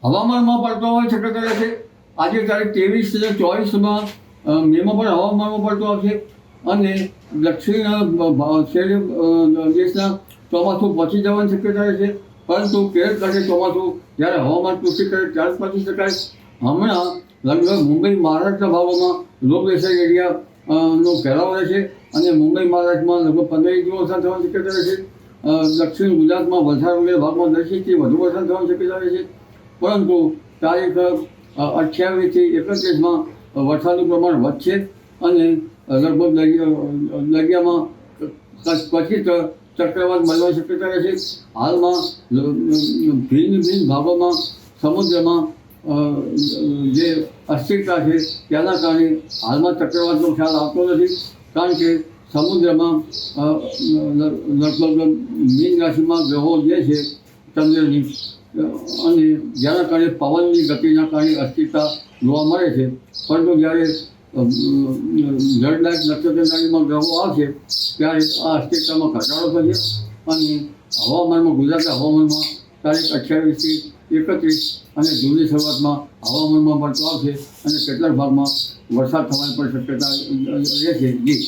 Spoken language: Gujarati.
હવામાનમાં પડતો હોવાની શક્યતા રહેશે. આજે તારીખ 23 અને 24 મેમાં પણ હવામાનમાં પડતો આવશે અને દક્ષિણ દેશના ચોમાસું પહોંચી જવાની શક્યતા રહેશે. પરંતુ કેરળ ખાતે ચોમાસું જ્યારે હવામાન પુષ્ટિ કરે ત્યારે પહોંચી શકાય. હમણાં લગભગ મુંબઈ મહારાષ્ટ્રના ભાગોમાં લો પ્રેશર એરિયાનો ફેલાવો રહેશે અને મુંબઈ મહારાષ્ટ્રમાં લગભગ 15 ઇંચ વરસાદ થવાની શક્યતા રહેશે. દક્ષિણ ગુજરાતમાં વલસાડ ભાગમાં 10 ઇંચથી વધુ વરસાદ થવાની શક્યતા રહેશે. પરંતુ તારીખ 28 થી 31માં વરસાદનું પ્રમાણ વધશે અને લગભગ દરિયામાં ક્વચિત ચક્રવાત મળવાની શક્યતા રહેશે. હાલમાં ભિન્ન ભાગોમાં સમુદ્રમાં જે અસ્થિરતા છે તેના કારણે હાલમાં ચક્રવાતનો ખ્યાલ આવતો નથી. કારણ કે સમુદ્રમાં લગભગ મીન રાશિમાં ગ્રહો જે છે ચંદ્રની અને જેના કારણે પવનની ગતિના કારણે અસ્થિરતા જોવા મળે છે. પરંતુ જ્યારે જળદાયક નક્ષત્રધારીમાં ગ્રહો આવશે ત્યારે આ અસ્થિરતામાં ઘટાડો થશે અને હવામાનમાં ગુજરાતના હવામાનમાં તારીખ 28 થી 31 અને જૂનની શરૂઆતમાં હવામાનમાં પડતો આવશે અને કેટલાક ભાગમાં વરસાદ થવાની પણ શક્યતા રહેશે. જી.